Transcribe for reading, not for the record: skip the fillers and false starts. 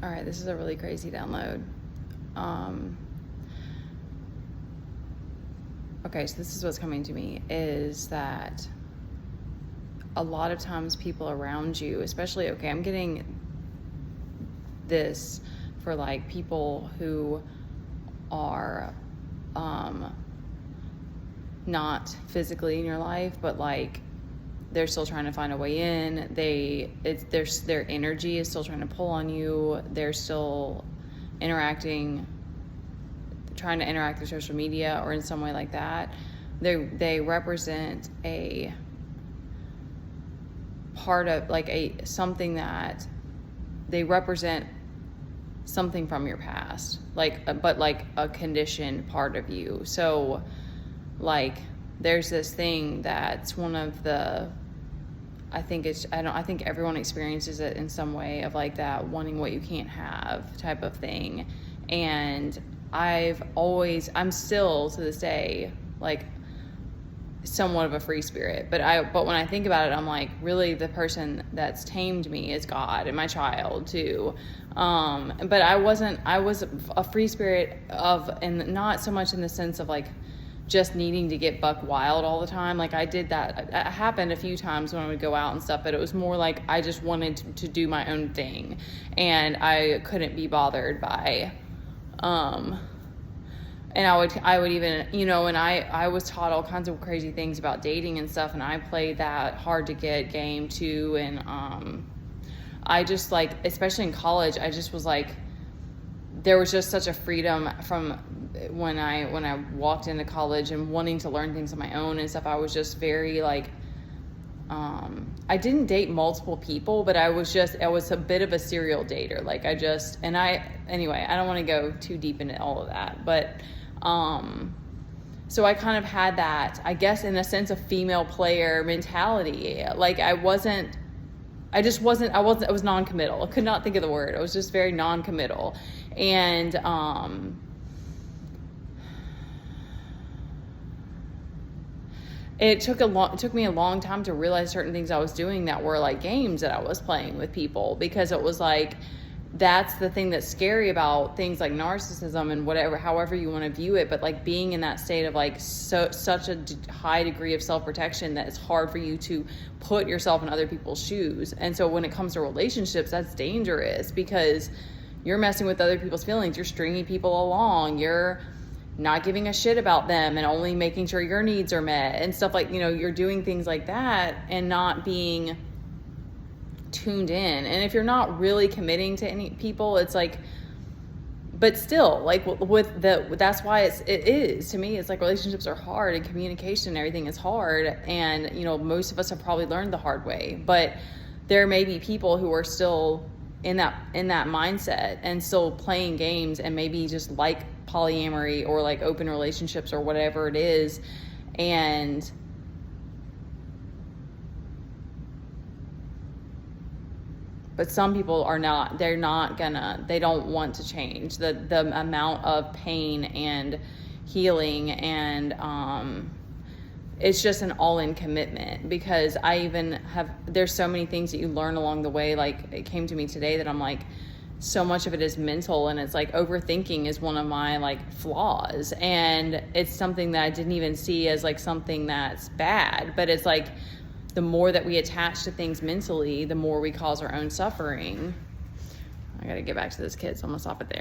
All right, this is a really crazy download. Okay, so this is what's coming to me, is that a lot of times people around you, especially, okay, I'm getting this for like people who are not physically in your life, but like they're still trying to find a way in. Their energy is still trying to pull on you. They're still trying to interact through social media or in some way like that. They represent a part of like something that they represent something from your past, but like a conditioned part of you. So like there's this thing that's one of the, I think everyone experiences it in some way, of like that wanting what you can't have type of thing. And I'm still to this day like somewhat of a free spirit, but when I think about it, I'm like, really the person that's tamed me is God and my child too. But I was a free spirit and not so much in the sense of like just needing to get buck wild all the time. Like I did that. It happened a few times when I would go out and stuff, but it was more like I just wanted to do my own thing, and I couldn't be bothered by, and I would even, and I was taught all kinds of crazy things about dating and stuff, and I played that hard to get game too. And I just like, especially in college, I just was like, there was just such a freedom from when I walked into college and wanting to learn things on my own and stuff. I was just very like, I didn't date multiple people, but I was a bit of a serial dater. Like anyway, I don't want to go too deep into all of that, but so I kind of had that, I guess, in a sense, of female player mentality. Like I was non-committal. I could not think of the word. I was just very non-committal. And it took me a long time to realize certain things I was doing that were like games that I was playing with people, because it was like, that's the thing that's scary about things like narcissism and however you want to view it. But like being in that state of like such a high degree of self-protection that it's hard for you to put yourself in other people's shoes. And so when it comes to relationships, that's dangerous, because you're messing with other people's feelings. You're stringing people along. You're not giving a shit about them and only making sure your needs are met and stuff like, you're doing things like that and not being tuned in. And if you're not really committing to any people, it's like, but still, like that's why it is to me, it's like relationships are hard and communication and everything is hard. And, most of us have probably learned the hard way, but there may be people who are still in that mindset and still playing games and maybe just like polyamory or like open relationships or whatever it is. But some people are not, they don't want to change the amount of pain and healing. And it's just an all-in commitment, because there's so many things that you learn along the way. Like it came to me today that I'm like, so much of it is mental, and it's like overthinking is one of my like flaws, and it's something that I didn't even see as like something that's bad, but it's like the more that we attach to things mentally, the more we cause our own suffering. I gotta get back to this kid, so I'm gonna stop it there.